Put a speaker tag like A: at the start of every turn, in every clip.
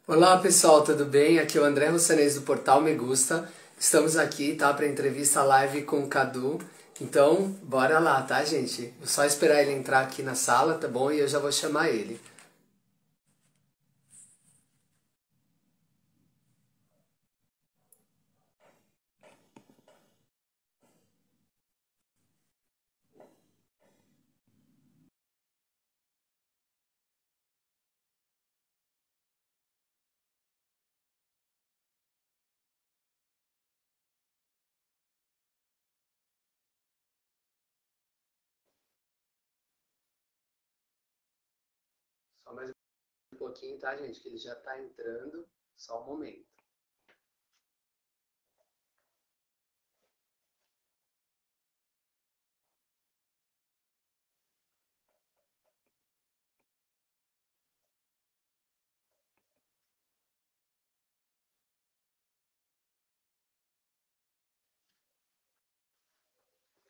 A: Olá pessoal, tudo bem? Aqui é o André Rossanês do Portal Me Gusta. Estamos aqui, tá, para entrevista live com o Cadu. Então, bora lá, tá, gente? É só esperar ele entrar aqui na sala, tá bom? E eu já vou chamar ele. Só mais um pouquinho, tá, gente? Que ele já tá entrando. Só um momento.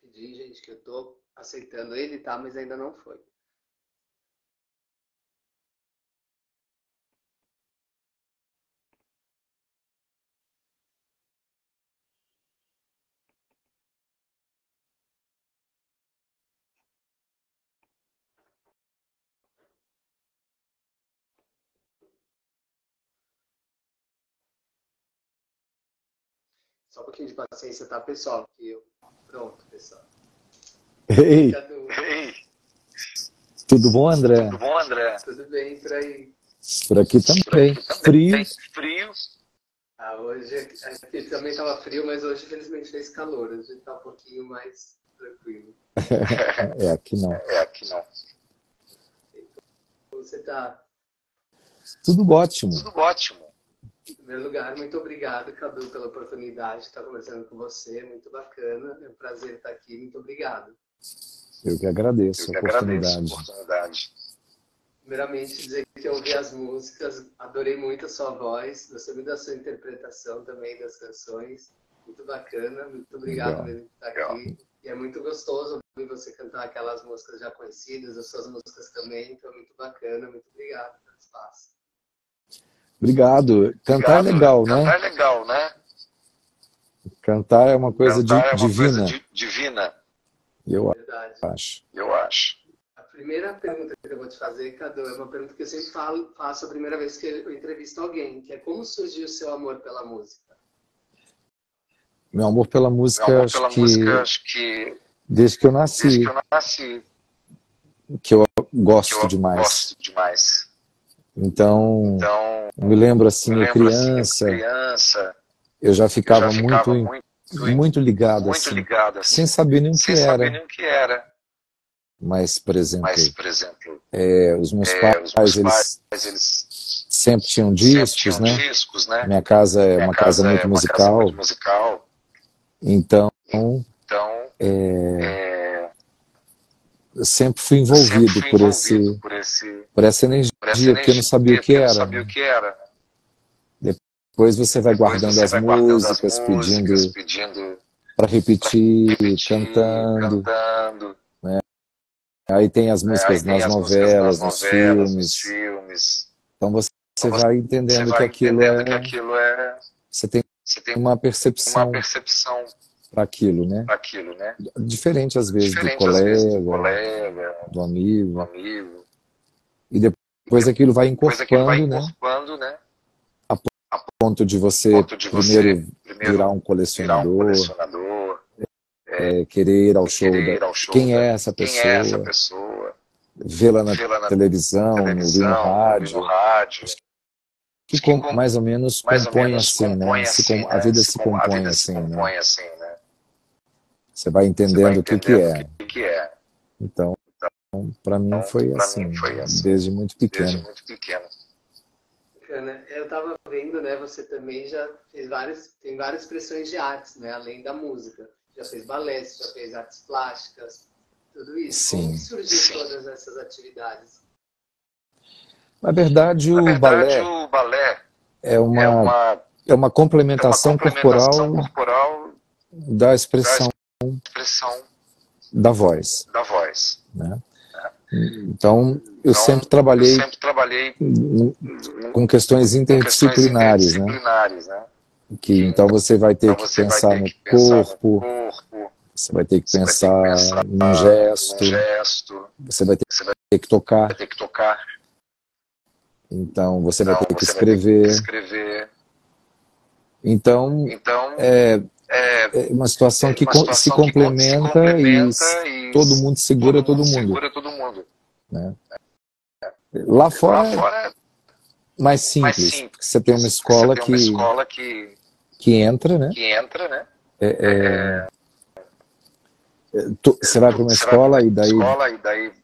A: Pedi, gente, que eu tô aceitando ele, tá? Mas ainda não foi. Só um pouquinho de paciência, tá, pessoal? Que eu... Pronto, pessoal. E aí,
B: Ei,
A: Cadu? Ei,
B: tudo bom, André?
A: tudo bom, André? Tudo bem por aí?
B: Por aqui
A: Por
B: também.
A: aqui também.
B: Frio.
A: Frio. Ah, hoje aqui também estava frio, mas hoje felizmente fez calor. Hoje está um pouquinho mais tranquilo.
B: É, aqui não.
A: É, aqui não. Como você está?
B: Tudo ótimo.
A: Tudo ótimo. Em primeiro lugar, muito obrigado, Cadu, pela oportunidade de estar conversando com você. Muito bacana. É um prazer estar aqui. Muito obrigado.
B: Eu que
A: Eu
B: agradeço a
A: que agradeço a
B: oportunidade.
A: oportunidade. Primeiramente, dizer que eu ouvi as músicas, adorei muito a sua voz, gostei muito da sua interpretação também das canções. Muito bacana, muito obrigado
B: Legal.
A: mesmo por estar aqui. E é muito gostoso ouvir você cantar aquelas músicas já conhecidas, as suas músicas também, então é muito bacana, muito obrigado pelo espaço.
B: Obrigado. Cantar é
A: Obrigado.
B: legal,
A: Cantar
B: né?
A: é legal, né?
B: Cantar é uma coisa
A: Cantar é uma coisa
B: divina,
A: divina.
B: eu
A: Verdade,
B: acho.
A: eu acho. A primeira pergunta que eu vou te fazer, Cadu, é uma pergunta que eu sempre faço a primeira vez que eu entrevisto alguém, que é como surgiu o seu amor pela música?
B: Meu amor pela
A: Meu
B: música,
A: amor
B: acho
A: pela música,
B: que
A: acho que
B: desde que eu
A: desde que
B: nasci,
A: eu nasci,
B: que eu
A: que
B: gosto
A: eu
B: demais.
A: gosto demais.
B: Então,
A: Então,
B: eu me lembro
A: me
B: assim, eu
A: lembro assim, eu
B: criança,
A: criança,
B: eu já
A: eu já
B: ficava
A: ficava muito,
B: muito ligado
A: muito
B: assim,
A: ligado
B: sem
A: assim,
B: saber nem o que
A: sem saber
B: era.
A: nem o que era.
B: Mas, por
A: Mas,
B: exemplo,
A: por exemplo,
B: os meus
A: os meus
B: pais,
A: pais,
B: eles
A: eles
B: sempre tinham
A: sempre
B: discos,
A: tinham
B: né?
A: discos, né?
B: Minha casa é
A: Minha
B: uma casa
A: casa é
B: muito
A: uma casa muito
B: musical,
A: musical,
B: então
A: então é,
B: eu sempre fui
A: eu sempre
B: envolvido
A: fui envolvido
B: por essa
A: por essa
B: energia, porque eu não
A: energia,
B: sabia o que
A: porque eu não
B: era,
A: sabia o
B: né?
A: que era.
B: Depois você vai
A: Depois
B: guardando
A: você
B: as
A: vai guardando as
B: músicas,
A: músicas,
B: pedindo
A: pedindo
B: para
A: para
B: repetir,
A: repetir,
B: cantando.
A: cantando.
B: Aí tem as
A: Né? Aí
B: músicas
A: tem
B: nas
A: as músicas nas
B: novelas, nos
A: novelas, nos
B: filmes.
A: filmes.
B: Então
A: Então
B: você vai
A: você
B: entendendo que
A: vai
B: aquilo
A: entendendo que
B: é,
A: aquilo é.
B: você tem
A: Você tem
B: uma
A: uma
B: percepção
A: percepção
B: para aquilo, né?
A: para aquilo, né?
B: Diferente às vezes do
A: Diferente às vezes do
B: colega,
A: colega,
B: do
A: do
B: amigo.
A: amigo.
B: E depois aquilo vai
A: Depois aquilo vai
B: encorpando, né?
A: encorpando, né?
B: A
A: A
B: ponto de você
A: ponto de você
B: primeiro virar
A: primeiro
B: um
A: virar um
B: colecionador,
A: colecionador,
B: querer ir ao show
A: querer ir ao
B: de
A: show
B: quem é essa
A: quem é essa
B: pessoa,
A: pessoa,
B: vê-la na
A: vê-la na
B: televisão, ouvir no
A: televisão, ouvir no
B: rádio,
A: rádio.
B: que mais ou menos
A: Mais ou
B: compõe
A: menos
B: assim, né?
A: compõe assim,
B: A
A: né?
B: vida se
A: A
B: compõe
A: vida se
B: assim, né?
A: compõe assim, né?
B: Você vai
A: Você vai
B: entendendo o que que
A: entendendo o
B: é.
A: que é.
B: Então, para mim foi
A: Para mim
B: assim,
A: foi assim,
B: desde muito
A: desde
B: pequeno.
A: muito pequeno. Bacana. Eu estava vendo, né? Você também já fez tem várias expressões de artes, né? Além da música. Já fez balé, já fez artes plásticas, tudo isso. Como que
B: Sim.
A: surgiu todas essas atividades?
B: Na verdade,
A: Na
B: o
A: verdade,
B: balé
A: o balé
B: é
A: é
B: uma,
A: uma,
B: é uma
A: é uma
B: complementação
A: complementação
B: corporal
A: corporal
B: da
A: da
B: expressão
A: expressão
B: da voz,
A: da voz.
B: né? Então, eu sempre trabalhei com questões interdisciplinares, né? Que então você vai ter que pensar no corpo, você vai ter que pensar num gesto, você vai ter que tocar, então você vai ter que escrever. Então, é uma situação que se complementa e todo mundo segura todo mundo, né? Lá fora mais simples, porque você tem uma escola que entra, né? Você vai para uma escola e daí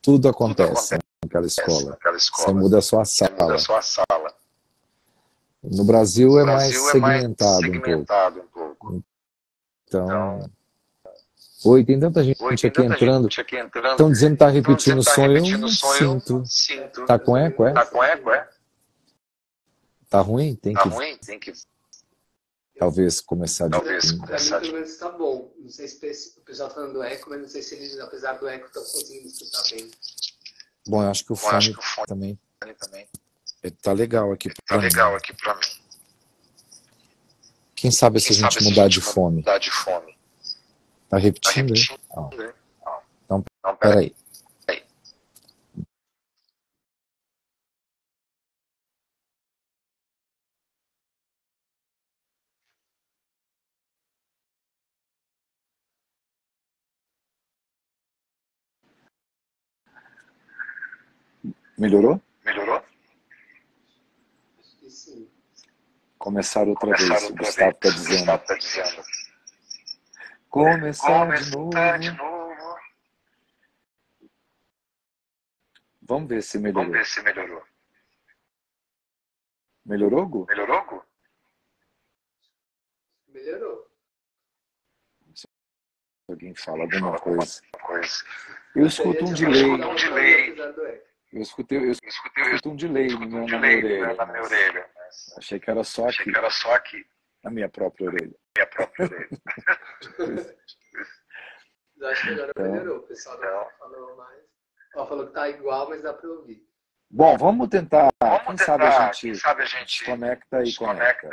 B: tudo acontece naquela escola. Você muda a sua sala. No Brasil é mais segmentado um pouco. Então, oi, tem tanta gente aqui entrando. Estão dizendo que está repetindo o som, eu não sinto. Tá com eco, é? Tá ruim? Tem que talvez começar de
A: Pra mim, pelo menos tá bom. Não sei se o pessoal tá falando eco, mas não sei se eles, apesar do eco, estão conseguindo escutar bem.
B: Bom, eu acho que o fone também tá legal aqui para mim. Quem sabe se a gente mudar de fone? Tá repetindo? Então, peraí. Melhorou?
A: Acho que sim.
B: Começar outra vez, o Gustavo está dizendo. Começar de novo. Vamos ver se melhorou. Melhorou, Gu?
A: Melhorou.
B: Se alguém fala alguma coisa. Eu escuto um delay. Eu escuto um delay na minha orelha. Achei que era só aqui. Na minha própria orelha.
A: Eu acho que agora melhorou. O pessoal não falou mais. Ó, falou que tá igual, mas dá para ouvir.
B: Bom, vamos tentar. Quem sabe a gente desconecta e conecta.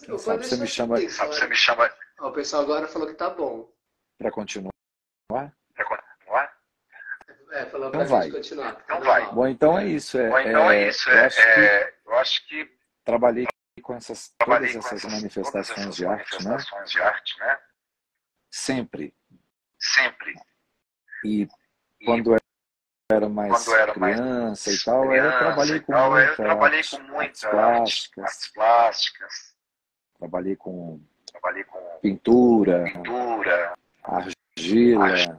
B: Quem sabe você me chama.
A: Ó, o pessoal agora falou que tá bom.
B: Para continuar?
A: Falou
B: Então
A: pra gente continuar.
B: Bom, então é isso. Eu acho que trabalhei com todas essas manifestações de arte, né? Sempre. E quando eu era mais criança e tal, eu trabalhei com muitas artes plásticas, trabalhei com pintura, argila.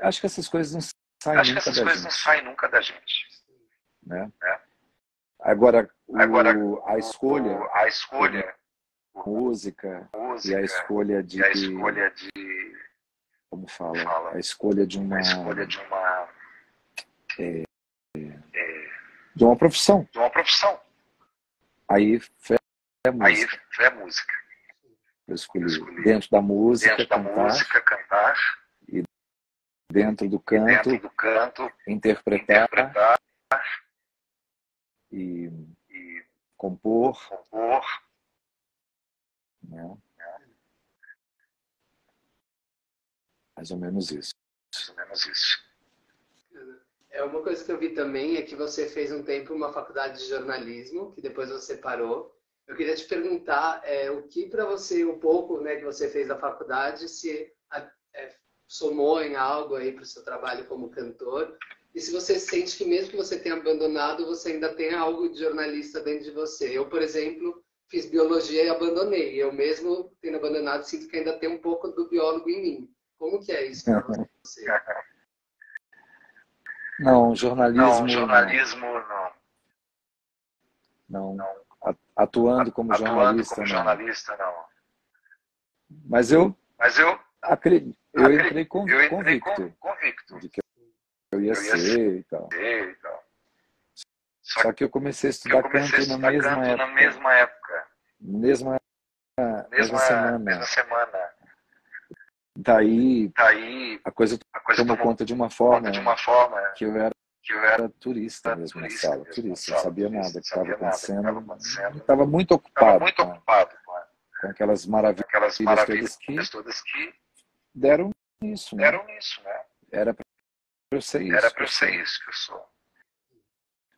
B: Acho que essas coisas não saem nunca da gente. Né? Agora, a escolha música e a escolha de como fala, a escolha de uma profissão. Aí foi a música. Eu escolhi dentro da música cantar e dentro do canto interpretar e compor, né? Mais ou menos isso.
A: Uma coisa que eu vi também é que você fez um tempo uma faculdade de jornalismo, que depois você parou. Eu queria te perguntar o que para você, um pouco, né, que você fez da faculdade, se somou em algo aí para o seu trabalho como cantor, e se você sente que mesmo que você tenha abandonado, você ainda tem algo de jornalista dentro de você. Eu, por exemplo, fiz biologia e abandonei. Eu mesmo, tendo abandonado, sinto que ainda tem um pouco do biólogo em mim. Como que é isso para você?
B: Não, jornalismo não. Atuando como jornalista, não. Mas eu entrei convicto de que eu ia ser e tal. Só que eu comecei a estudar canto na mesma época. Mesma semana. daí a coisa tomou conta de uma forma que eu era turista mesmo na sala, turista, não sabia nada do que estava acontecendo, estava muito ocupado com aquelas maravilhas todas que deram isso, né? Era para eu ser isso que eu sou.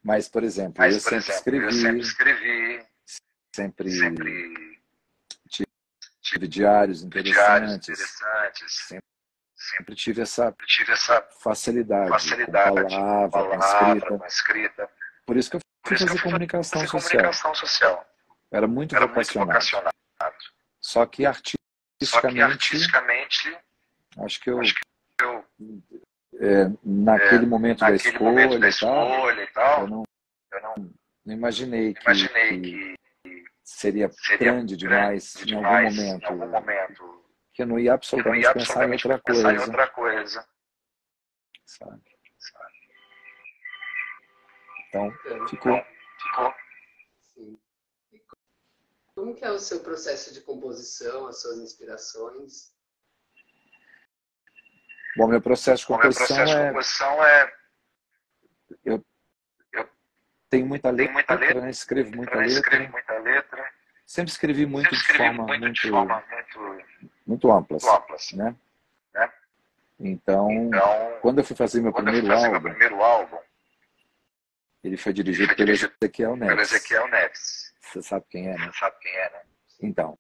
B: Mas, por exemplo, eu sempre escrevi, sempre tive diários interessantes, sempre tive essa facilidade com palavra, com escrita. Por isso que eu fui fazer comunicação social. Era muito vocacionado. Só que artisticamente, acho que eu naquele momento da escolha e tal, eu não imaginei que seria grande demais em algum momento, que eu não ia absolutamente pensar em outra coisa. Sabe? Então, ficou.
A: Sim. Como que é o seu processo de composição, as suas inspirações?
B: Bom, meu processo de composição é... Eu tenho muita letra, né? Escrevo muita letra. Sempre escrevi muito de forma muito ampla, né? Então, quando eu fui fazer meu primeiro álbum, ele foi dirigido pelo Ezequiel Neves. Você sabe quem é, né? Então,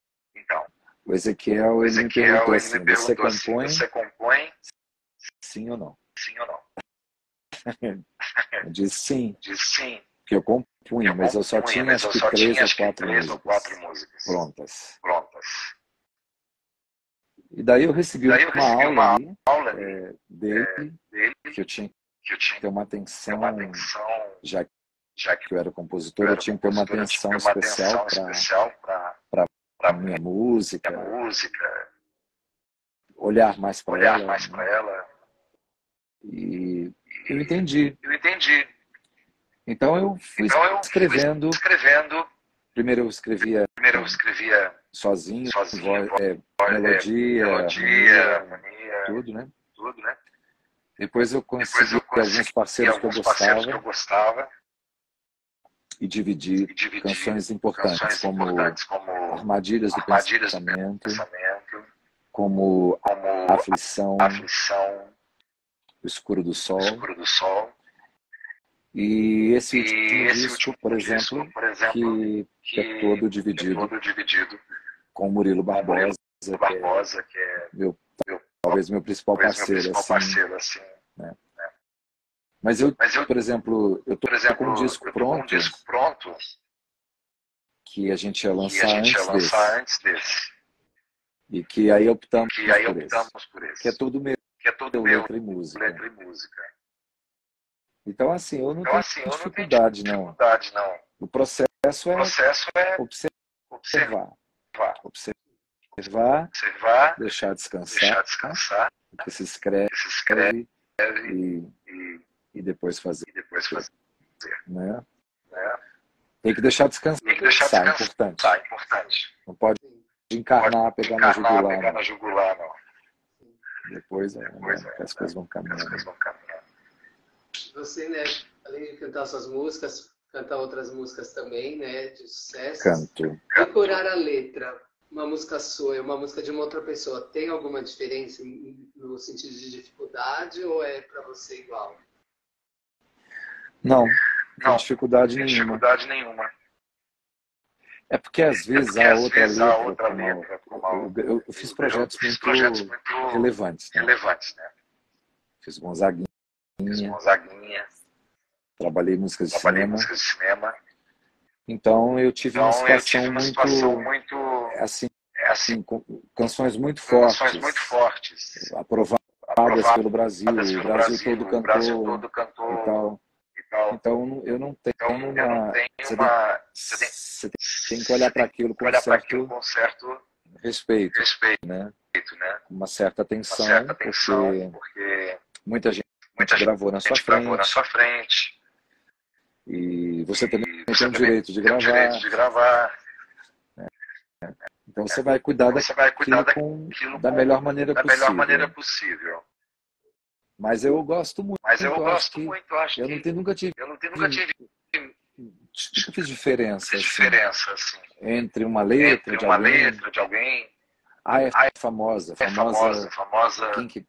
B: o Ezequiel, ele me perguntou assim, você compõe? Sim ou não? Eu disse sim, porque eu compunha, mas eu só tinha acho que 3 ou 4 músicas prontas. E daí eu recebi uma aula ali, dele, que eu tinha que ter uma atenção, já que eu era compositor, eu tinha que ter uma atenção especial para a minha música, olhar mais para ela. E eu entendi. Então eu fui escrevendo. Primeiro eu escrevia sozinho, melodia, harmonia, tudo, né? Depois eu consegui alguns parceiros que eu gostava e dividi canções importantes, como Armadilhas do Pensamento, como Aflição, O Escuro do Sol. E esse último disco, por exemplo, que é todo dividido com o Murilo Barbosa, que é talvez meu principal parceiro, assim, né? Mas eu, por exemplo, eu tô com um disco pronto que a gente ia lançar antes desse. E que aí optamos por esse. Que é todo meu, letra e música. Então, assim, eu não tenho dificuldade, não. O processo é observar, deixar descansar, porque se escreve e depois fazer. Né? Tem que deixar descansar, é importante. Não pode encarnar, pegar na jugular, não. Depois as coisas vão caminhando.
A: Você, né, além de cantar suas músicas, canta outras músicas também, né, de sucesso.
B: Canto.
A: Decorar a letra, uma música sua e uma música de uma outra pessoa, tem alguma diferença no sentido de dificuldade ou é para você igual?
B: Não tem dificuldade nenhuma. É porque às vezes a outra letra, eu fiz projetos muito relevantes, né? Fiz Gonzaguinha, trabalhei músicas de cinema. Então eu tive uma situação muito assim, com canções muito fortes, aprovadas pelo Brasil, o Brasil todo cantou e tal. Então eu não tenho você tem que olhar para aquilo com certo respeito, né? Com uma certa atenção, porque muita gente gravou na sua frente. E você também tem o direito de gravar. Então você vai cuidar da melhor maneira possível. Mas eu gosto muito, eu acho que eu nunca fiz diferença assim, entre uma letra de alguém. É famosa. Quem que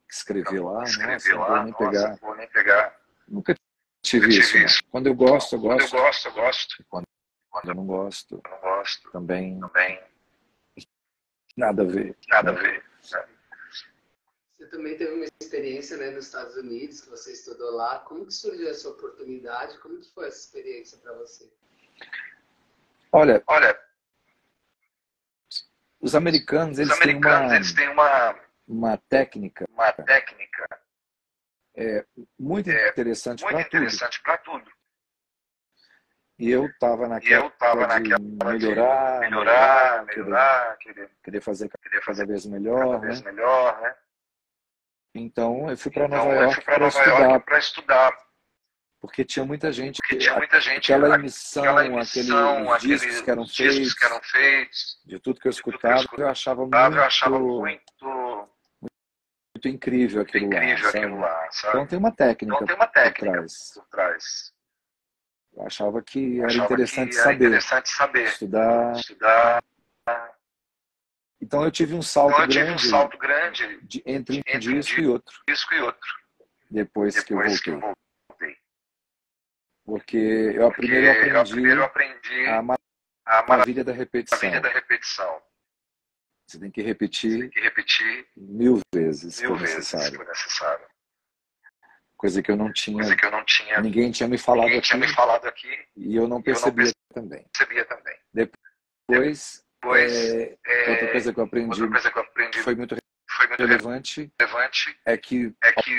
B: escreveu lá, nossa, não vou nem pegar. Nunca tive isso, né? Quando eu gosto, eu gosto. E quando eu não gosto, também nada a ver.
A: Você também teve uma experiência, né, nos Estados Unidos, que você estudou lá. Como que surgiu essa oportunidade? Como que foi essa experiência para você?
B: Olha, os americanos, eles têm uma técnica muito interessante para tudo. E eu estava naquela de melhorar, querer fazer cada vez melhor, né? Então eu fui para Nova York para estudar. Porque tinha muita gente, aquela emissão, aqueles discos que eram feitos, de tudo que eu escutava, eu achava muito incrível aquilo lá, sabe? Então tem uma técnica por trás. Eu achava que era interessante saber, estudar. Então eu tive um salto grande entre um disco e outro, depois que eu voltei. Porque eu primeiro aprendi a maravilha da repetição. Você tem que repetir 1000 vezes, se for necessário. Coisa que eu não tinha, ninguém tinha me falado aqui, e eu não percebia também. Depois, outra coisa que eu aprendi que foi muito relevante é que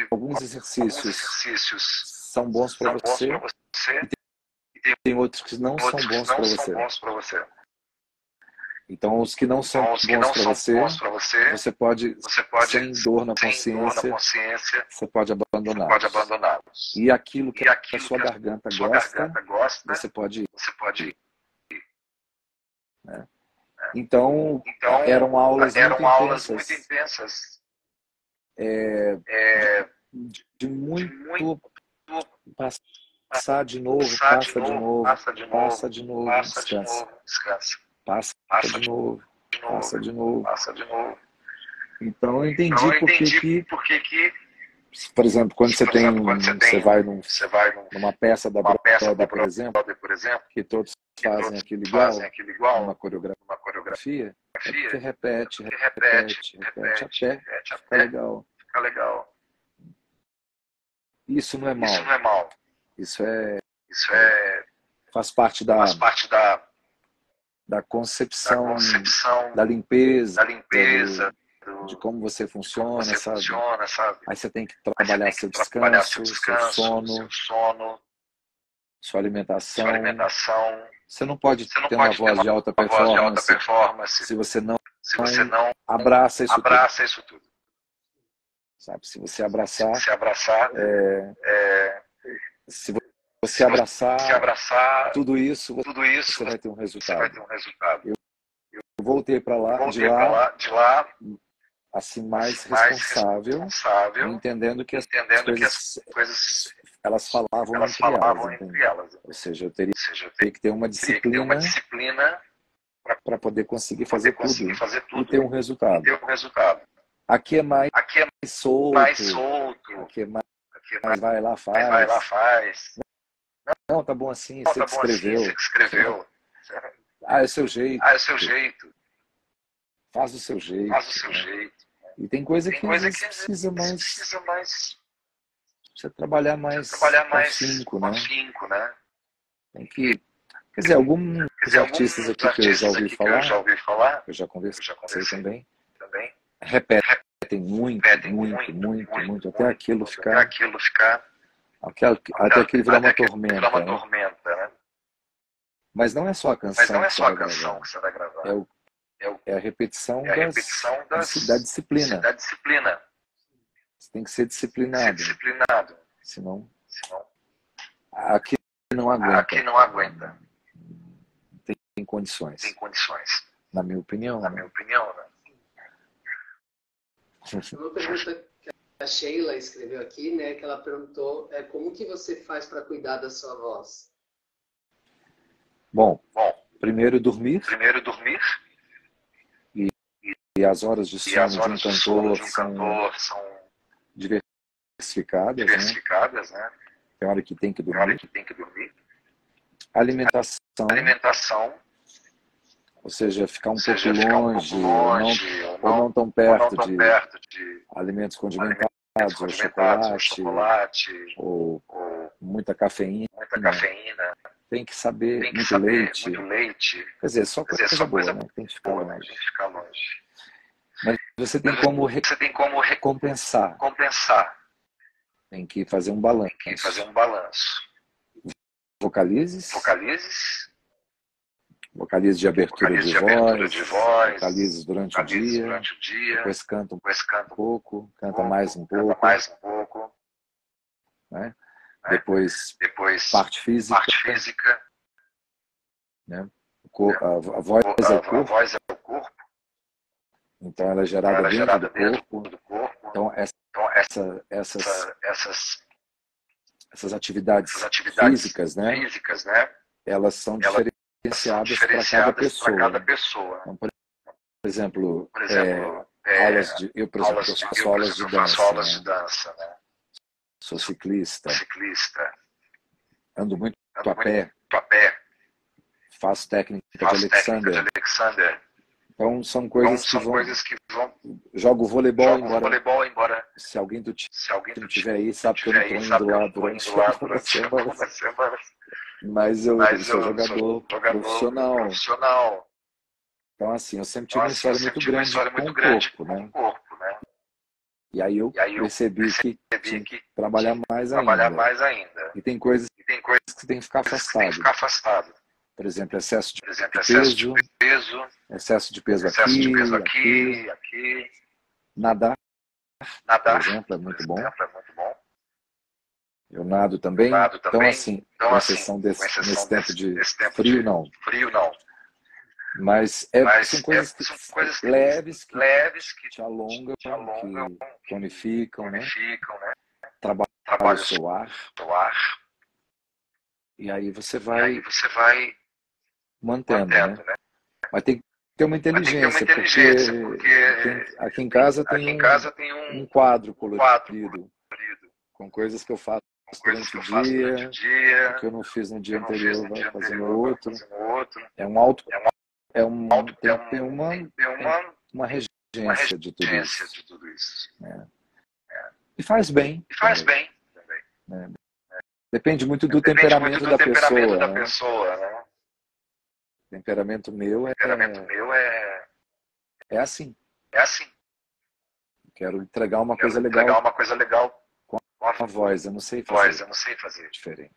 B: alguns exercícios são bons para você e tem outros que não são bons para você. Então, os que não são bons para você, você pode, sem dor na consciência, você pode abandoná-los. E aquilo que a sua garganta gosta, você pode ir. Né? Então, eram aulas muito intensas. De muito passar de novo, passa de novo, descansa. Passa de novo. Então eu entendi por que, por exemplo, quando você vai numa peça da Broadway, por exemplo, que todos fazem aquilo igual, uma coreografia, é porque repete até ficar legal. Isso não é mal. Isso faz parte da concepção, da limpeza, de como você funciona, sabe? Aí você tem que trabalhar seu descanso, seu sono, sua alimentação. Você não pode ter uma voz de alta performance se você não abraça isso tudo. Sabe? Se você abraçar, se você abraçar tudo isso, você vai ter um resultado. Eu voltei para lá, de lá, assim, mais responsável, entendendo que as coisas elas falavam entre elas. Ou seja, eu teria que ter uma disciplina para poder conseguir fazer tudo e ter um resultado. Aqui é mais solto, aqui é mais vai lá, faz. Não, tá bom assim, você que escreveu. É seu jeito. Faz o seu jeito. Né? E tem coisa que às vezes precisa mais. Precisa trabalhar mais com afinco, né? Tem que. Quer dizer, alguns artistas aqui que eu já ouvi falar, eu já conversei também, repetem muito, até aquilo ficar. Até aquilo virar uma tormenta, né? Mas não é só a canção que você vai gravar. É a repetição da disciplina. Você tem que ser disciplinado. Senão aqui não aguenta. Tem condições. na minha opinião.
C: Na minha opinião, né?
A: Uma pergunta que a Sheila escreveu aqui, né, que ela perguntou como que você faz para cuidar da sua voz?
B: Bom, primeiro dormir.
C: Primeiro dormir.
B: E as horas de sono de um cantor são diversificadas, né? Tem hora que tem que dormir. Alimentação. Ou seja, ficar um pouco longe, ou não tão perto de alimentos condimentados, ou chocolate, ou muita cafeína. Tem que saber muito leite. Quer dizer, só coisa boa, né? Tem que ficar longe. Mas você tem como recompensar. Tem que fazer um balanço. Vocalize de abertura de voz, vocalize durante o dia, depois canta um pouco, canta mais um pouco, né? Depois parte física, né? A voz é o corpo, então ela é gerada dentro do corpo. Então essas atividades físicas, né? Elas são diferenciadas para cada pessoa. Então, por exemplo, eu faço aulas de dança, né? Sou ciclista, ando muito a pé, faço técnica de Alexander. Então são coisas que vão. Jogo voleibol, embora se alguém do time estiver aí, sabe que eu não estou indo lá durante uma semana. Mas eu sou jogador profissional. Então, assim, eu sempre tive uma história muito grande com o corpo, né? E aí eu percebi que tinha que trabalhar mais ainda. E tem coisas que tem que ficar afastado. Por exemplo, excesso de peso, excesso de peso aqui. Nadar, por exemplo, é muito bom. Eu nado também. Então, assim, com exceção nesse tempo de frio, não. Mas são coisas leves que te alongam, que tonificam, né? Trabalha o seu ar. E aí você vai mantendo, né? Mas tem que ter uma inteligência, porque aqui em casa tem um quadro colorido com coisas que eu faço durante o dia, o que eu não fiz no dia anterior vai fazer no outro. Tem que ter uma regência de tudo isso. Né? E faz bem. Né? Depende muito do temperamento da pessoa, né? O temperamento meu é assim. Quero entregar uma coisa legal com a voz. Eu não sei fazer diferente.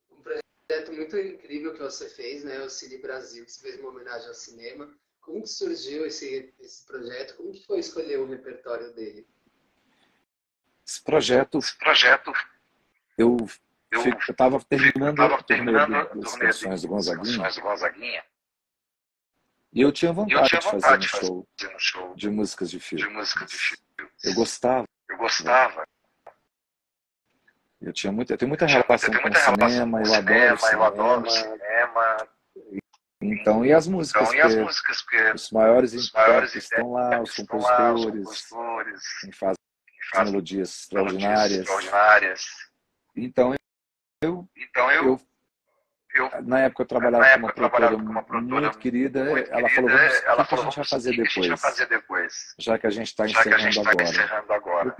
A: Um projeto muito incrível que você fez, né? O Cine Brasil, que você fez uma homenagem ao cinema. Como que surgiu esse projeto? Como que foi escolher o repertório dele?
B: Esse projeto eu estava terminando o turnê das canções do Gonzaguinha e eu tinha vontade de fazer um show de músicas de filme. Eu gostava. Eu tenho muita relação com o cinema, eu adoro cinema. Então, e as músicas? Porque os maiores intérpretes estão lá, os compositores, quem faz melodias extraordinárias. Então, eu na época eu trabalhava com uma produtora muito querida, ela falou, o que a gente vai fazer depois? Já que a gente está encerrando agora. Eu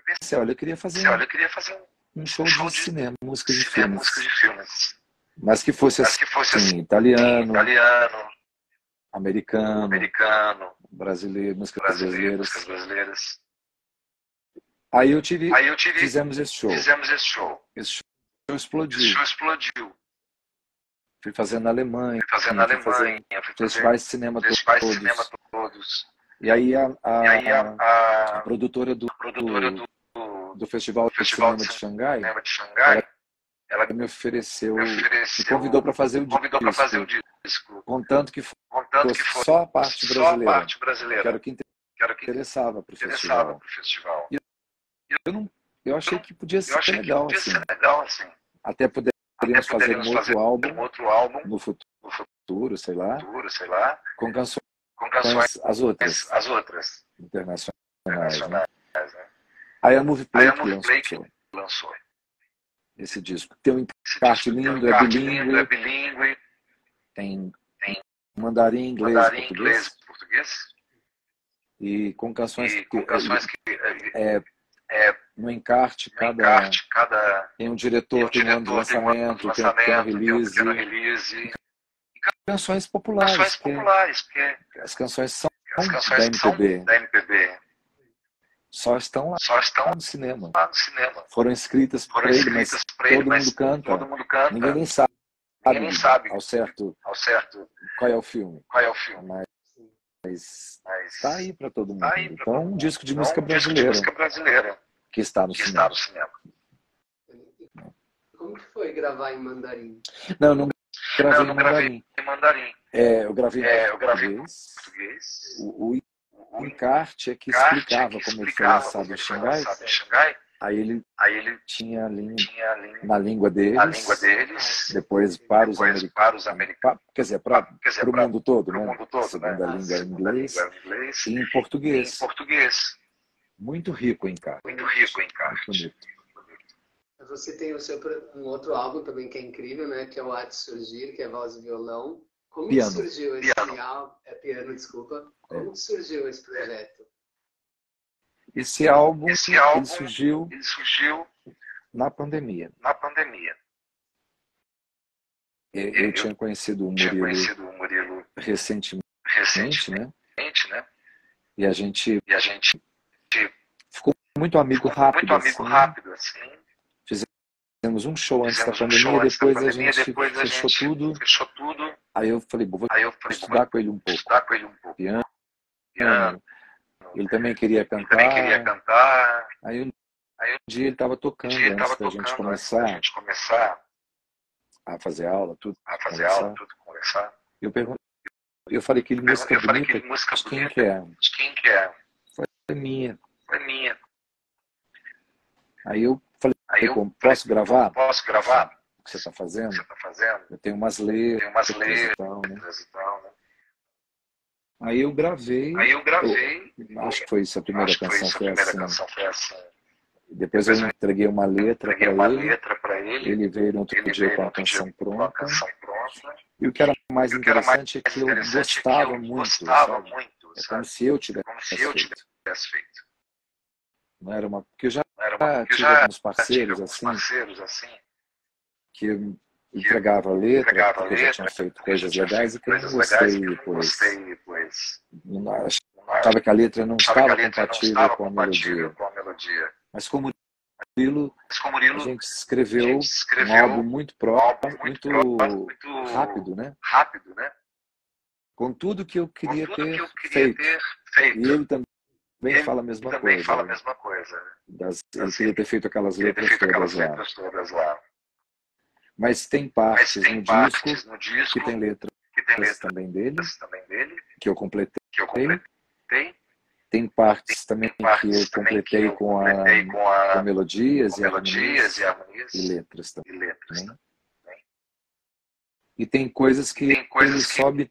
B: pensei, olha, eu queria fazer um show de cinema, música de filmes. Mas que fosse assim, italiano, americano, brasileiro, músicas brasileiras. Aí fizemos esse show. Esse show explodiu. Fui fazendo na Alemanha, festivais de cinema todos. E aí a produtora do Festival de Cinema de Xangai, ela me ofereceu, me convidou para fazer o disco, contanto que fosse só a parte brasileira, que era o que interessava para o festival. E eu achei que podia ser legal, assim. Até poderíamos fazer um outro álbum no futuro, sei lá, com canções as outras internacionais, né? Aí a Movie Play lançou esse disco. Tem um encarte lindo, é bilíngue, tem mandarim, inglês e português. E com canções que no encarte, tem um diretor, tem um ano de lançamento, tem um pequeno release. Canções populares, porque as canções são da MPB. Só estão lá no cinema. Foram escritas por ele, mas todo mundo canta. Ninguém nem sabe ao certo qual é o filme. Mas está aí para todo mundo. Então, um disco de música brasileira que está no cinema.
A: Como que foi gravar em mandarim?
B: Não gravei em mandarim. Eu gravei em português. O encarte é que explicava como ele foi lançado em Xangai. Aí ele tinha na língua deles, depois para os americanos, quer dizer, para o mundo todo, né? A segunda língua é inglês e em português. Muito rico o encarte. Muito bonito.
A: Você tem um outro álbum também que é incrível, né? Que é o Há de Surgir, que é voz e violão. Como que surgiu esse álbum? É piano, desculpa. Como que surgiu esse projeto?
B: Esse álbum ele surgiu na pandemia. Eu tinha conhecido o Murilo recentemente, né? E a gente ficou muito amigo rápido, assim. Fizemos um show antes da pandemia, depois a gente fechou tudo. Aí eu falei, vou estudar com ele um pouco. Piano. Ele também queria cantar. Aí um dia ele estava tocando antes da gente começar a fazer aula, tudo. Eu falei, que música bonita, de quem que é? Foi minha. Aí eu falei, posso gravar? O que você está fazendo? Eu tenho umas letras e tal, né? Aí eu gravei. Acho que foi isso, a primeira canção foi assim. Depois eu entreguei uma letra para ele. Ele veio no outro dia com a canção pronta. E o que era mais interessante é que eu gostava muito, sabe? É como se eu tivesse feito. Não era porque eu já tive alguns parceiros assim, que eu entregava a letra, porque eu já tinha feito coisas legais e que eu não gostei depois. Achava que a letra não estava compatível com a melodia. Mas como Murilo, a gente escreveu um álbum muito próprio, muito rápido, né? Com tudo que eu queria ter feito. E ele também fala a mesma coisa. Ele queria ter feito aquelas letras todas lá. Mas tem partes no disco que tem letras também dele, que eu completei. Tem partes também que eu completei com melodias e harmonias e letras também. E tem coisas que ele só me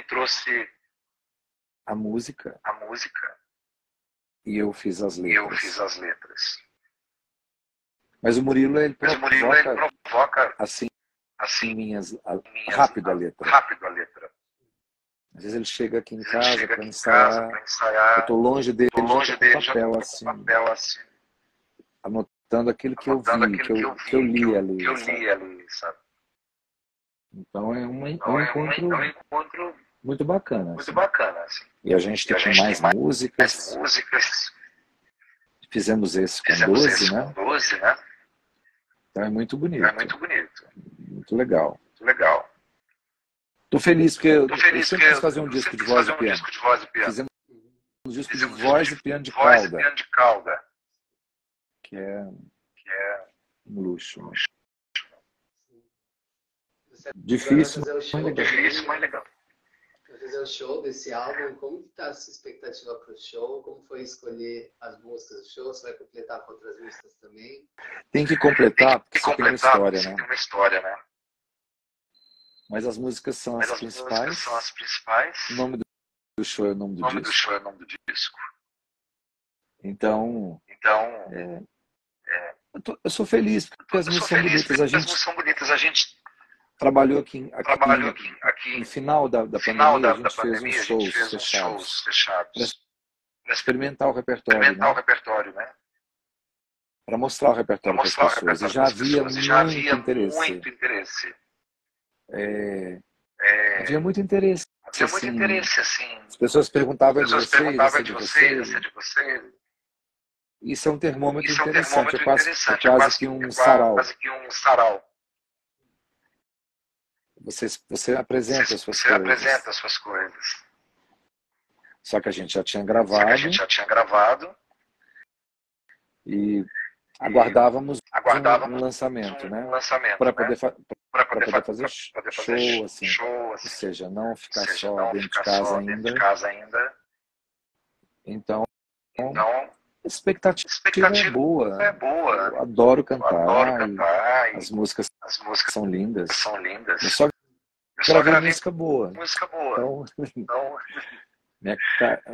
B: trouxe a música e eu fiz as letras. Mas o Murilo, ele provoca assim rápido a letra. Às vezes ele chega aqui em casa para ensaiar, eu estou longe dele, já com papel assim, anotando aquilo que eu vi, que eu li ali, sabe? Então é um encontro muito bacana. Assim. E a gente tem mais músicas. Fizemos esse com 12, né? Então é muito bonito. Muito legal. Tô feliz porque eu sempre quis fazer um disco de voz e piano. Fizemos um disco de voz e piano de cauda. Que é um luxo. Né? Difícil,
A: fazer o show,
B: mas legal.
C: Difícil, mas legal.
A: Vai fazer o show desse álbum. Como que tá a sua expectativa para o show? Como foi escolher as músicas do show? Você vai completar com outras músicas também?
B: Tem que completar, porque
C: Tem
B: você tem uma história, né?
C: tem uma história, né?
B: Mas as músicas são
C: Mas
B: as
C: as músicas
B: principais.
C: são as principais.
B: O nome do show é o nome
C: O
B: do
C: nome do
B: disco.
C: show é o nome do disco.
B: Então,
C: Então,
B: eu sou feliz, porque as
C: eu
B: músicas
C: sou
B: são
C: feliz
B: bonitas.
C: porque
B: A
C: as
B: gente
C: músicas são bonitas. A gente
B: trabalhou
C: trabalhou
B: no
C: aqui
B: final da
C: no final
B: pandemia, a
C: da
B: gente fez
C: pandemia,
B: uns
C: a gente
B: shows
C: fez uns shows
B: fechados
C: fechados
B: para experimentar o repertório,
C: experimentar o
B: né?
C: repertório, né?
B: Para mostrar o
C: Para
B: repertório para as
C: mostrar o
B: pessoas. E
C: repertório
B: já
C: para as
B: havia
C: pessoas. E já havia
B: muito interesse.
C: muito interesse.
B: Havia muito interesse,
C: Havia muito
B: assim.
C: interesse, assim.
B: As pessoas perguntavam
C: As
B: de
C: pessoas
B: vocês,
C: perguntavam
B: essa é
C: de
B: de
C: vocês,
B: vocês.
C: essa é de vocês.
B: Isso é um termômetro
C: Isso é um
B: interessante,
C: termômetro
B: é
C: interessante.
B: quase que um sarau.
C: Quase que um sarau.
B: Você apresenta as suas
C: Você
B: coisas.
C: apresenta as suas coisas.
B: Só que a gente já tinha
C: Só que
B: gravado
C: a gente já tinha gravado
B: e aguardávamos um
C: um
B: lançamento, né?
C: lançamento,
B: Para
C: né?
B: poder fazer show, assim.
C: show,
B: Ou
C: assim.
B: seja, não ficar
C: Ou seja,
B: só
C: não
B: dentro de
C: ficar
B: casa
C: só
B: ainda.
C: dentro de casa ainda.
B: Então,
C: Então,
B: a expectativa é boa.
C: é boa.
B: Eu adoro cantar.
C: Adoro cantar.
B: E as músicas
C: As músicas
B: são lindas.
C: são lindas.
B: Eu só
C: Eu só
B: gravei
C: gravei
B: música boa.
C: música boa.
B: Então,
C: Então,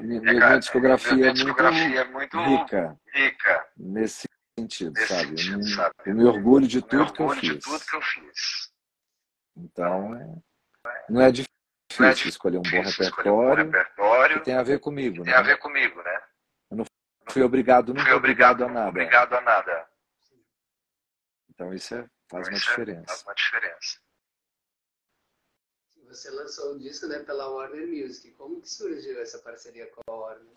B: minha discografia
C: é
B: é
C: muito
B: rica nesse sentido,
C: nesse
B: sabe?
C: sentido, sabe?
B: Eu me orgulho de
C: Me
B: tudo que eu
C: orgulho de
B: fiz.
C: tudo que eu fiz.
B: Então, não é difícil escolher um bom repertório que tem a ver comigo,
C: Tem a
B: né?
C: ver comigo, né?
B: Eu não fui obrigado, nunca obrigado a nada.
C: Obrigado a nada.
B: Então isso faz uma
C: Faz
B: diferença.
C: uma diferença.
A: Você lançou o disco, né, pela Warner Music. Como que surgiu essa parceria com a Warner?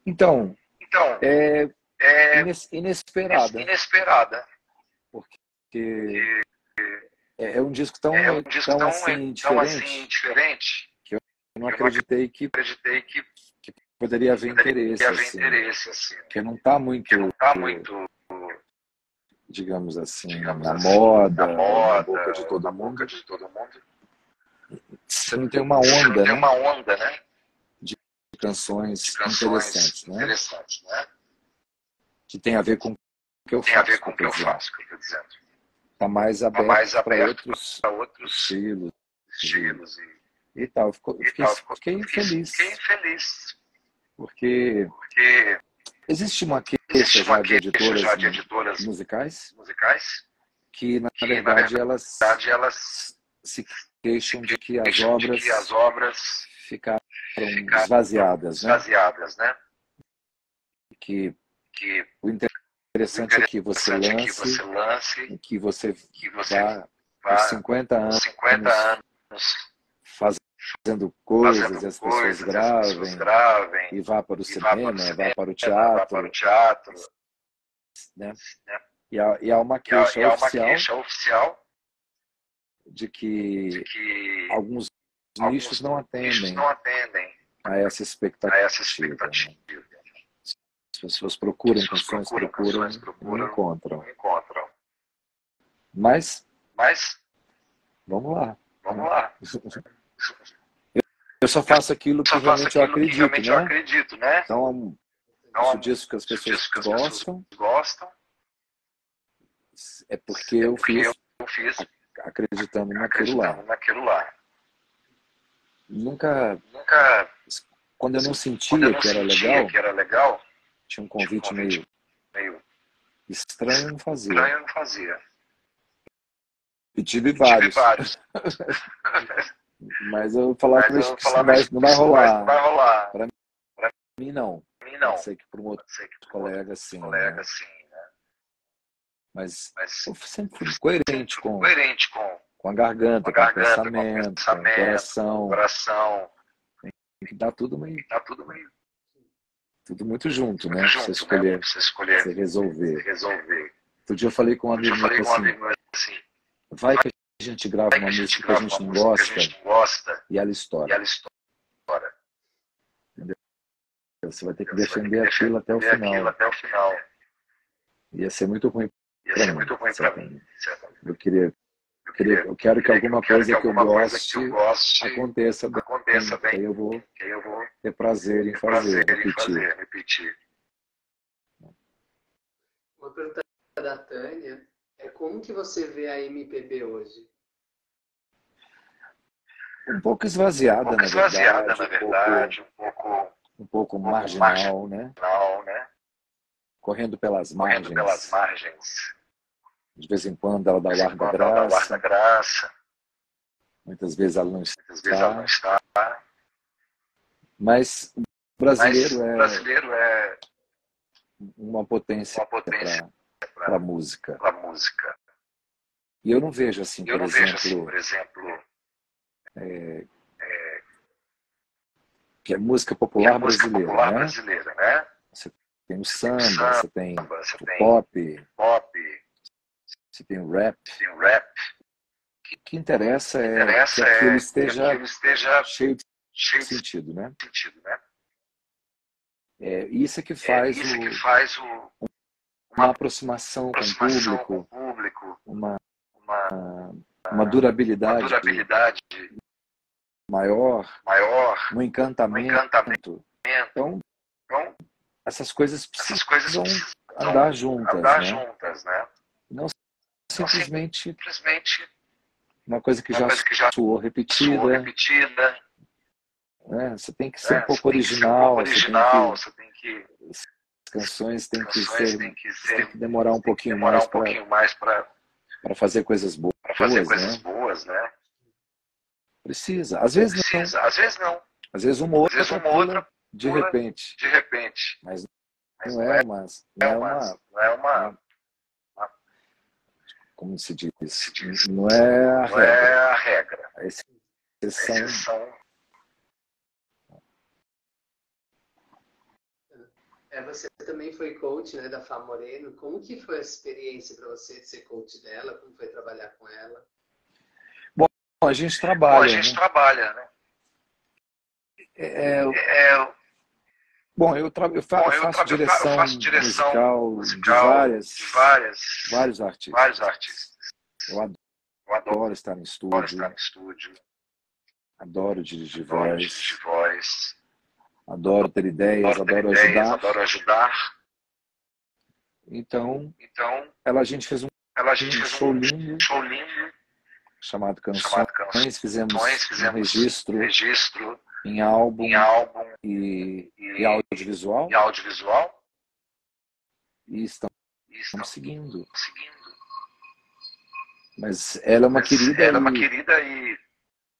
B: Então,
C: Então,
B: é inesperada,
C: inesperada.
B: porque é um disco tão,
C: É um disco
B: tão,
C: tão
B: assim,
C: diferente
B: que eu não acreditei que poderia haver interesse, assim, que não está muito, digamos assim, na moda, na boca de todo mundo. Você não tem uma onda, né? De canções interessantes, né? Que tem a ver com o que eu faço,
C: que eu tô dizendo.
B: Está mais aberto para outros estilos e tal. Fiquei feliz. Porque existe uma queixa já de editoras musicais que, na verdade, elas se queixam de que as obras ficaram esvaziadas, né? Que o interessante é que você lance e que você vá por 50 anos fazendo coisas, e as pessoas gravem, e vá para o cinema, vá para o teatro, né? E há uma queixa oficial de que alguns nichos não atendem a essa expectativa. Né? As pessoas procuram canções, não encontram. Mas vamos lá. Eu só faço aquilo que realmente eu acredito, né? Então, isso disso que as pessoas gostam é porque eu fiz acreditando naquilo lá. Nunca, quando eu não sentia que era legal, tinha um convite meio estranho, eu não fazia. E tive vários. Mas eu falava que não vai rolar. Para mim, não. Sei que para um outro colega, sim. Né? Mas eu sempre fui coerente com a garganta, com o pensamento, com o coração. Tem que dar tudo meio. Tudo muito junto, né? Pra você escolher, você resolver. Outro dia eu falei com um amigo meu assim, vai que a gente grava uma música que a gente não gosta e ela estoura. Entendeu? Você vai ter que defender aquilo até o final. Ia ser muito ruim para mim. Eu queria Eu quero que alguma coisa que eu goste aconteça bem. Aí eu vou ter prazer em fazer, repetir.
A: Uma pergunta da Tânia é como que você vê a MPB hoje?
B: Um pouco esvaziada, na verdade, um pouco marginal, né? Correndo pelas margens. De vez em quando ela dá o ar da graça. Muitas vezes ela não está. Mas o brasileiro é uma potência para a música. E eu não vejo assim, por exemplo, que é música popular brasileira, né? Você tem o samba, você tem o pop, você tem o rap. O que interessa é que aquilo esteja cheio de sentido, né? Isso é que faz uma aproximação com o público, uma durabilidade maior, um encantamento. Então, essas coisas precisam andar juntas, né? Não simplesmente uma coisa que já soou repetida. Né? Você tem que ser um pouco original, as canções têm que demorar um pouquinho mais para fazer coisas boas, né? Precisa. Às vezes não. Às vezes uma outra pula de repente. Mas não é uma como se diz? Não é a regra. A exceção.
A: Você também foi coach, né, da Fá Moreno. Como que foi essa experiência para você de ser coach dela? Como foi trabalhar com ela?
B: Bom, a gente trabalha, né? Bom, eu faço direção musical de vários artistas. Eu adoro estar no estúdio. Adoro dirigir voz. Adoro ter ideias, adoro ajudar. Então a gente fez um show lindo chamado Canções. Fizemos um registro em álbum e audiovisual. E estamos seguindo. Mas ela é uma querida e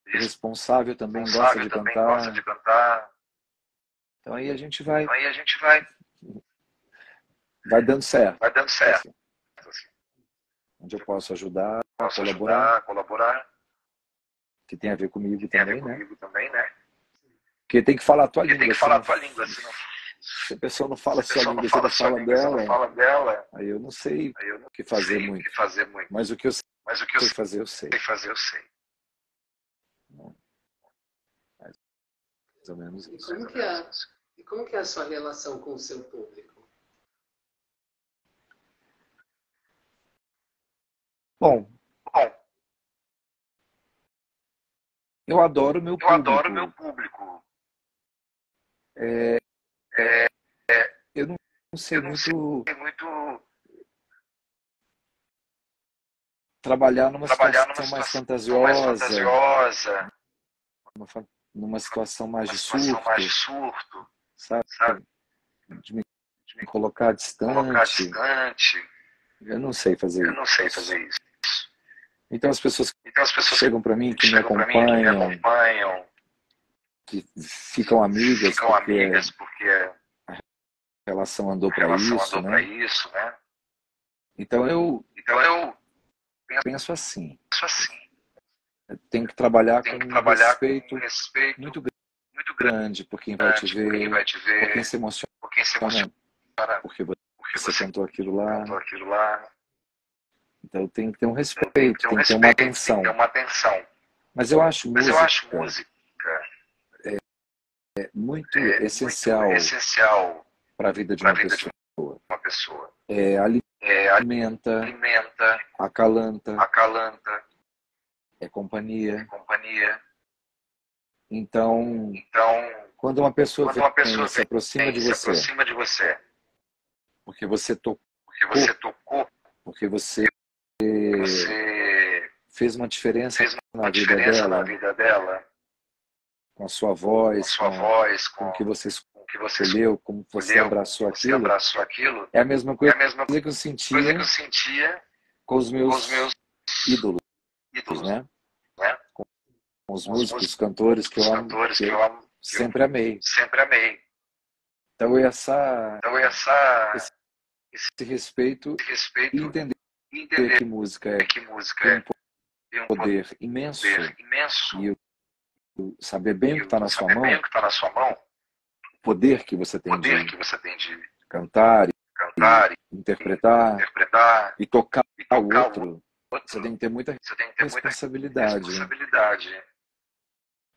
B: responsável também, gosta de cantar. Então aí a gente vai dando certo. Assim. Onde eu posso ajudar, colaborar. Que tem a ver comigo também, né? Porque tem que falar a tua língua. Se a pessoa não fala a sua língua, você não fala dela, aí eu não sei o que fazer muito. Mas o que eu sei fazer, eu sei. Mais ou menos isso.
A: E como que é a sua relação com o seu público?
B: Bom, eu adoro o meu público. Eu não sei muito trabalhar numa situação mais fantasiosa, numa situação mais de surto, sabe? De me colocar distante. Eu não sei fazer isso. Então as pessoas chegam para mim, que me acompanham, que ficam amigas porque a relação andou para isso, né? Então eu penso assim. Tem que trabalhar com um respeito muito grande por quem vai te ver, por quem se emociona, porque você cantou aquilo lá. Então tem que ter um respeito, tem que ter uma atenção. Mas eu acho música muito essencial para a vida de uma pessoa. Alimenta, acalanta, é companhia.
C: companhia.
B: Então,
C: Então,
B: quando uma pessoa
C: quando uma pessoa
B: vem, se aproxima de
C: se
B: você,
C: aproxima de você,
B: porque você tocou,
C: porque você tocou,
B: porque você
C: você
B: fez uma diferença
C: fez
B: na
C: uma
B: vida
C: diferença na
B: dela,
C: vida dela,
B: com a sua
C: com
B: voz,
C: sua voz,
B: com o que você
C: com o que você
B: escolheu, como você
C: escolheu,
B: abraçou
C: como você
B: aquilo,
C: abraçou aquilo,
B: é a mesma
C: é
B: coisa
C: a mesma
B: que eu
C: coisa
B: sentia
C: que eu sentia
B: com os
C: com os
B: meus
C: meus
B: ídolos,
C: ídolos,
B: né?
C: né?
B: Com os
C: Com os
B: músicos, cantores que
C: os
B: eu amo,
C: cantores
B: que
C: que
B: eu
C: eu amo, que eu
B: sempre amei.
C: sempre amei.
B: Então, esse
C: Então, esse
B: respeito
C: respeito
B: e entender
C: e entender
B: que música
C: que música
B: tem um
C: tem um
B: poder imenso
C: poder imenso
B: e saber bem o que está na sua
C: saber bem
B: mão,
C: o que está na sua mão,
B: o poder que você
C: o
B: tem
C: poder
B: de
C: que você tem de
B: cantar,
C: cantar,
B: interpretar
C: interpretar
B: e tocar
C: e
B: o
C: tocar o
B: outro. Você tem que ter muita
C: Você tem que ter muita
B: responsabilidade
C: responsabilidade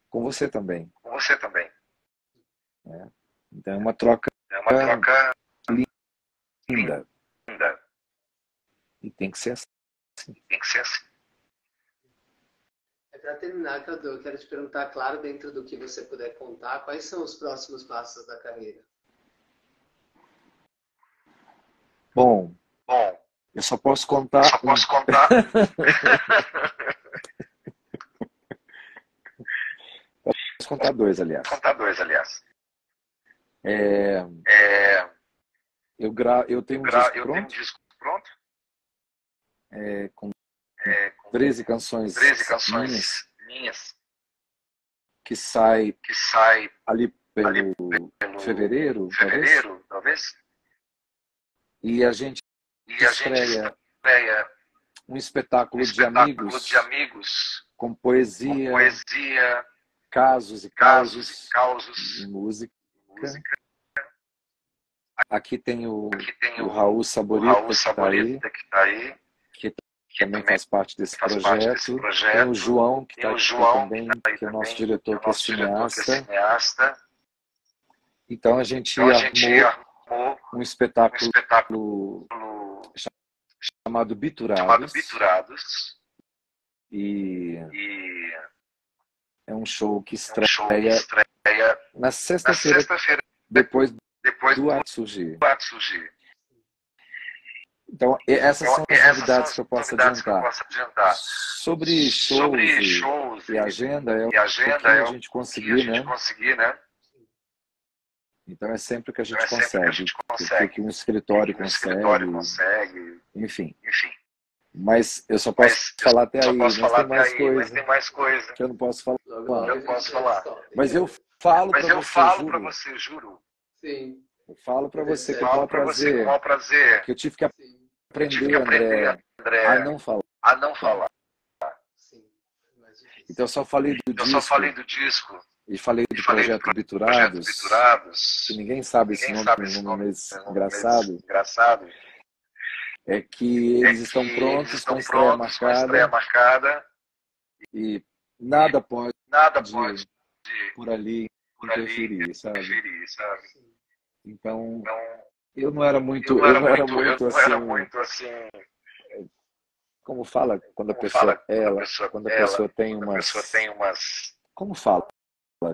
B: com você também,
C: com você também.
B: né? Então é uma troca
C: É uma troca
B: linda
C: linda.
B: e tem que ser assim.
C: Tem que ser assim.
A: Para terminar, Cadu, eu quero te perguntar, claro, dentro do que você puder contar, quais são os próximos passos da carreira?
B: Bom, eu só posso contar
C: contar
B: posso contar dois, aliás.
C: dois, aliás.
B: Eu tenho um disco
C: Eu tenho um
B: pronto,
C: disco pronto,
B: com
C: com
B: 13 canções
C: 13 canções minhas
B: que sai
C: que sai
B: ali pelo
C: pelo
B: fevereiro,
C: talvez.
B: e a gente
C: E a gente
B: estreia
C: estreia
B: um espetáculo de
C: espetáculo
B: amigos
C: de amigos
B: com
C: com
B: poesia,
C: poesia,
B: casos e
C: casos
B: causos
C: e
B: e música.
C: música.
B: Aqui tem
C: Aqui tem
B: o Raul
C: o
B: Saborita,
C: Raul
B: que está aí,
C: Saborita, que está aí,
B: que
C: que
B: também faz parte desse
C: faz parte desse
B: projeto.
C: projeto.
B: Tem o João, que
C: Tem
B: está
C: o
B: aqui
C: João,
B: também,
C: que está aí
B: que é o nosso
C: também,
B: diretor, que é cineasta.
C: cineasta.
B: Então a gente
C: Então a gente
B: armou
C: armou
B: um
C: um
B: espetáculo
C: espetáculo
B: chamado
C: chamado
B: Biturados,
C: Biturados.
B: e
C: E
B: é um show que
C: é um show que
B: estreia
C: estreia
B: na
C: na
B: sexta-feira,
C: sexta-feira,
B: depois
C: depois
B: do
C: do
B: ato surgir.
C: ato surgir.
B: Então, essas
C: Então,
B: são as
C: essas
B: novidades
C: são
B: que eu
C: as
B: posso
C: novidades que eu
B: adiantar.
C: posso adiantar.
B: Sobre
C: Sobre
B: shows
C: shows
B: e agenda, é
C: e
B: o
C: agenda,
B: que
C: é
B: a
C: o
B: gente
C: que a
B: conseguir,
C: gente
B: né?
C: conseguir, né?
B: Então é sempre o que a
C: Então
B: gente
C: é sempre o que a
B: consegue,
C: gente
B: o que
C: consegue,
B: um escritório
C: que um escritório
B: consegue,
C: consegue,
B: enfim.
C: enfim.
B: Mas eu só posso
C: Mas
B: falar até
C: eu só
B: aí,
C: posso
B: mas
C: falar
B: tem
C: até
B: mais
C: aí, mas
B: coisa
C: tem mais coisa
B: que eu não posso falar.
A: Logo,
C: que
A: logo a
C: eu
A: gente
C: posso falar.
A: descobre.
B: Mas eu falo
C: Mas
B: para
C: eu
B: você,
C: falo para
B: juro.
C: você, juro.
A: Sim.
B: Eu falo para você com o
A: Falo
B: maior
C: Falo para você com o
B: prazer
C: maior prazer
B: que eu tive que
A: Sim.
C: que eu tive
B: aprender,
C: que aprender,
B: André, a
C: André,
B: não falar.
C: a não falar.
A: Sim. É mais difícil.
B: Então eu só falei do
C: Eu só
B: disco
C: falei do disco
B: e falei
C: e
B: do
C: falei do
B: projeto
C: projeto
B: Biturados,
C: Biturados.
B: que ninguém sabe esse
C: Ninguém
B: nome,
C: sabe
B: um
C: esse
B: nome
C: nome,
B: meio
C: é um nome
B: engraçado.
C: engraçado.
B: É que
C: É
B: eles
C: que
B: estão
C: eles
B: prontos com a
C: estão
B: estreia
C: prontos com a estreia marcada
B: e nada pode
C: nada pode
B: por ali
C: por ali
B: interferir, sabe?
C: interferir, sabe?
B: Então,
C: Então,
B: eu não era
C: eu
B: muito
C: não era muito
B: assim,
C: assim,
B: como fala quando a
C: como fala
B: quando a pessoa tem
C: quando a pessoa tem umas,
B: como fala?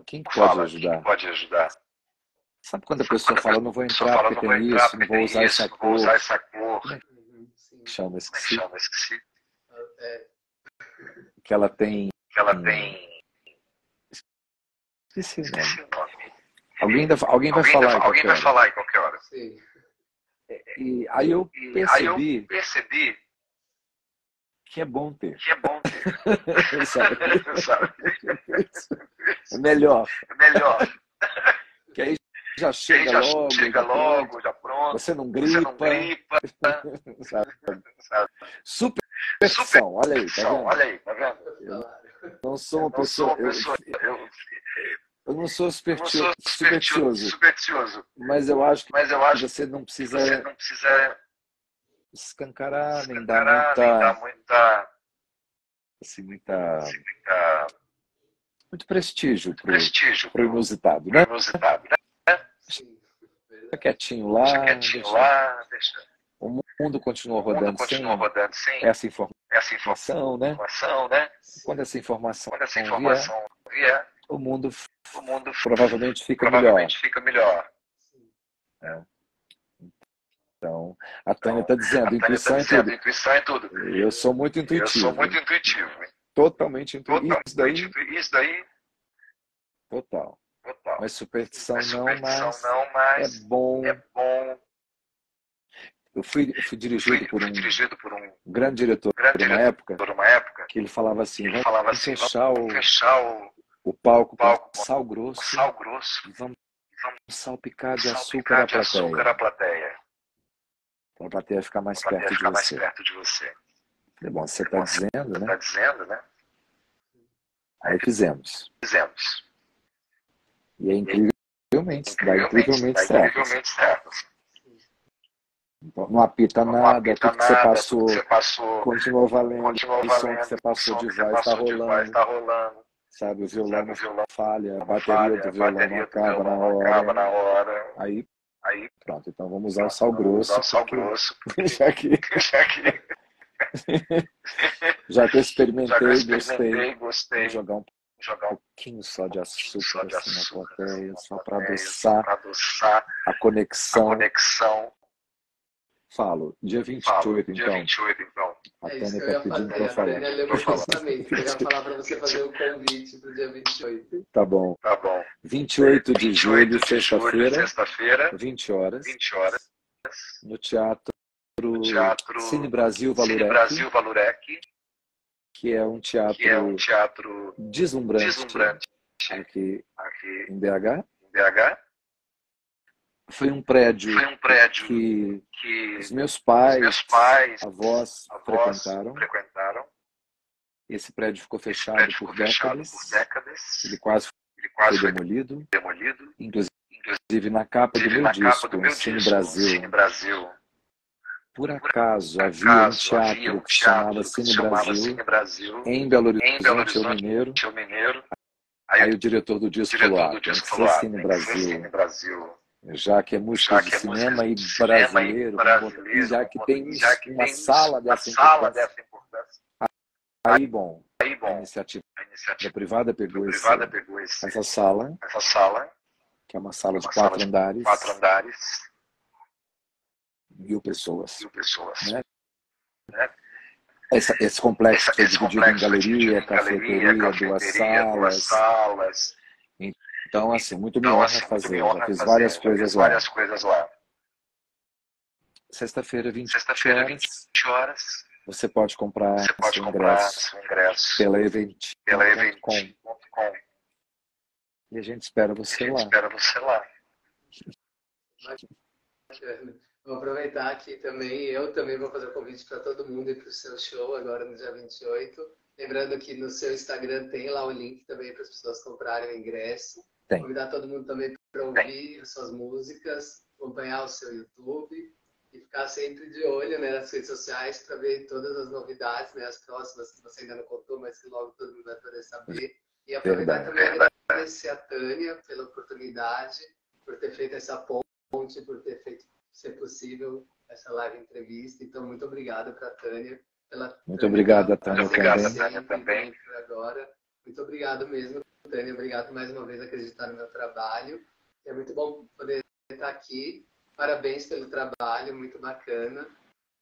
B: Quem que
C: como
B: pode
C: fala, quem
B: ajudar?
C: pode ajudar?
B: Sabe quando a
C: Sabe
B: pessoa
C: quando a
B: fala, não vou
C: pessoa
B: entrar
C: fala,
B: porque
C: não vou
B: tem
C: entrar
B: isso, não
C: porque
B: vou
C: tem
B: usar
C: isso,
B: essa
C: não vou usar
B: cor,
C: essa cor,
B: como é
A: Sim.
B: que chama?
C: como é que
B: Esqueci.
C: chama? Esqueci.
A: É,
B: Que ela tem,
C: Que ela tem,
B: esqueci o nome.
C: esqueci o nome.
B: Alguém vai falar em
C: Alguém
B: qualquer
C: vai
B: hora.
C: falar em qualquer hora.
A: sim.
B: E aí eu
C: E aí eu
B: percebi
C: percebi
B: que é bom ter.
C: que é bom ter,
B: Sabe?
C: sabe?
B: É melhor.
C: É melhor.
B: Que aí já
C: Aí
B: chega
C: já
B: logo,
C: chega
B: já pronto.
C: logo, já pronto.
B: Você não
C: Você não
B: gripa.
C: gripa,
B: Sabe?
C: sabe?
B: Superstição, olha aí, tá
C: Superstição,
B: vendo?
C: olha aí, tá vendo?
A: Falaram.
B: Não sou uma
C: Eu não sou
B: pessoa,
C: uma pessoa,
B: eu não sou
C: eu não sou
B: supersticioso,
C: supersticioso,
B: mas eu acho que
C: mas eu acho
B: você não
C: que
B: precisa
C: você não precisa
B: escancarar, nem dar
C: nem dar muita,
B: assim, muito prestígio
C: prestígio
B: pro inusitado, né?
C: pro inusitado, né?
A: Sim.
B: Fica quietinho lá,
C: Deixa quietinho
B: deixa.
C: lá, deixa.
B: O mundo continua
C: O mundo
B: rodando
C: continua
B: sem
C: rodando sem
B: essa informação.
C: essa
B: né?
C: informação, né?
B: Quando essa informação
C: vier,
B: o mundo
C: mundo
B: provavelmente fica
C: melhor.
B: É. Então, a Tânia está dizendo, intuição
C: é tudo.
B: Eu sou muito intuitivo. Totalmente intuitivo.
C: Isso daí,
B: total.
C: total.
B: Mas superstição,
C: Mas
B: não, mas é bom. Eu fui dirigido por um grande diretor por uma época que ele falava assim, vamos fechar o palco com sal grosso e vamos salpicar de açúcar a plateia. Para a plateia ficar mais perto de você. É bom, você está dizendo, né? Aí fizemos. E é incrivelmente certo. Não apita nada, tudo que você passou continuou valendo, o som que você passou de voz está rolando. Sabe, o violão falha, a bateria do violão não acaba na hora. Aí, pronto, então vamos usar o sal grosso. Já que eu experimentei, gostei. Vou jogar um pouquinho só de açúcar assim na plateia, só para adoçar a conexão. Falo, dia 28, então. A Tânia está pedindo para eu falar.
A: A Tânia lembra justamente, eu ia falar para você fazer o convite para o dia 28.
B: Tá bom. 28 de julho, sexta-feira, 20 horas, no Teatro Cine Brasil Valurec, que é um teatro deslumbrante aqui em BH. Foi um prédio que os meus pais, avós frequentaram. Esse prédio ficou fechado por décadas. Ele quase foi demolido. Inclusive na capa do meu disco, Cine Brasil. Por acaso havia um teatro que se chamava Cine Brasil em Belo Horizonte, Rio Mineiro. Aí o diretor do disco falou, tem que ser Cine Brasil. Já que é música de cinema e brasileiro, já que tem uma sala dessa importância. Aí, bom, a iniciativa privada pegou essa sala, que é uma sala de 4 andares, 1.000 pessoas. Né? Esse complexo foi dividido em galeria, cafeteria, 2 salas. Então, assim, muito me honra fazer. Já fiz várias coisas lá. Sexta-feira, 20 horas, você pode comprar seu ingresso pela eventim.com. E a gente espera você lá.
A: Vou aproveitar aqui também, eu também vou fazer o convite para todo mundo ir para o seu show agora no dia 28. Lembrando que no seu Instagram tem lá o link também para as pessoas comprarem o ingresso.
B: Tem.
A: Convidar todo mundo também para ouvir as suas músicas, acompanhar o seu YouTube e ficar sempre de olho, né, nas redes sociais para ver todas as novidades, né, as próximas que você ainda não contou, mas que logo todo mundo vai poder saber. E aproveitar também agradecer a Tânia pela oportunidade, por ter feito essa ponte, por ter feito ser possível essa live entrevista. Então, muito obrigado para a Tânia.
B: Muito obrigado a Tânia
A: também. Agora. Muito obrigado mesmo, Tânia. Obrigado mais uma vez por acreditar no meu trabalho. É muito bom poder estar aqui. Parabéns pelo trabalho, muito bacana.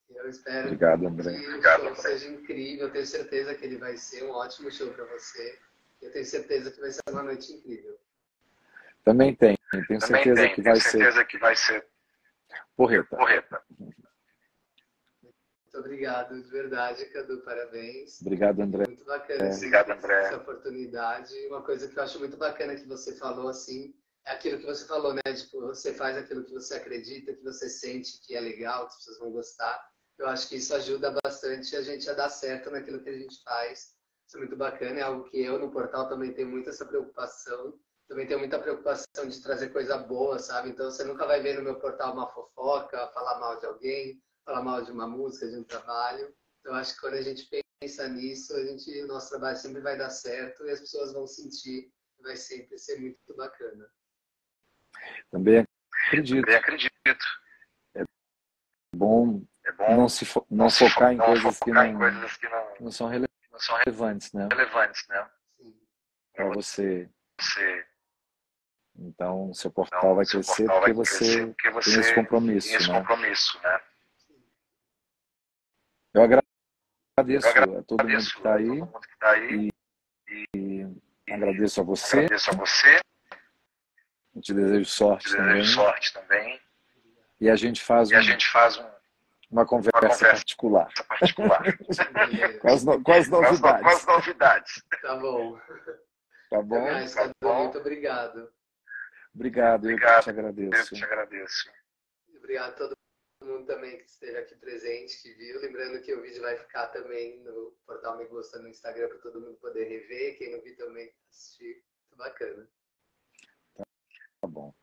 A: Eu espero que o show seja incrível. Eu tenho certeza que ele vai ser um ótimo show para você. Eu tenho certeza que vai ser uma noite incrível.
B: Tenho certeza que vai ser porreta.
A: Muito obrigado, de verdade, Cadu, parabéns.
B: Obrigado, André.
A: Muito bacana essa oportunidade. Uma coisa que eu acho muito bacana que você falou, assim, é aquilo que você falou, né? Tipo, você faz aquilo que você acredita, que você sente que é legal, que as pessoas vão gostar. Eu acho que isso ajuda bastante a gente a dar certo naquilo que a gente faz. Isso é muito bacana, é algo que eu no portal também tenho muito essa preocupação. Também tenho muita preocupação de trazer coisa boa, sabe? Então você nunca vai ver no meu portal uma fofoca, falar mal de alguém, falar mal de uma música, de um trabalho. Então acho que quando a gente pensa nisso, o nosso trabalho sempre vai dar certo e as pessoas vão sentir que vai sempre ser muito bacana.
B: Também acredito. É bom não focar em coisas que
C: não
B: são
C: são
B: relevantes, né?
C: relevantes, né?
B: Para você.
C: Você,
B: Então, seu portal vai
C: seu
B: crescer
C: portal
B: porque
C: vai crescer
B: você
C: porque você
B: tem esse compromisso,
C: tem esse
B: né?
C: compromisso, né?
B: Eu
C: Eu
B: agradeço a todo mundo que
C: agradeço
B: está
C: a
B: aí
C: todo mundo que está aí
B: e
C: e
B: agradeço a você.
C: agradeço a você,
B: Eu te desejo sorte
C: te desejo
B: também.
C: sorte também.
B: E a gente faz
C: E a gente faz
B: uma conversa particular.
C: particular
B: com as
C: com as
B: novidades.
C: novidades.
A: Tá bom.
B: Tá
A: Até
B: bom?
A: mais, Cadu. Muito obrigado.
B: Obrigado, eu que te
C: Eu
B: agradeço.
C: te agradeço.
A: Obrigado a todo mundo também que esteve aqui presente, que viu. Lembrando que o vídeo vai ficar também no portal Me Gusta no Instagram para todo mundo poder rever. Quem não viu também assistir. Muito bacana.
B: Tá bom.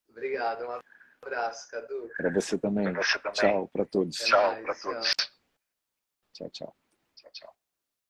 A: Obrigado. Um abraço, Cadu.
B: Para você também.
C: Pra você também.
B: Tchau para todos.
C: Tchau para todos.
B: Tchau, tchau.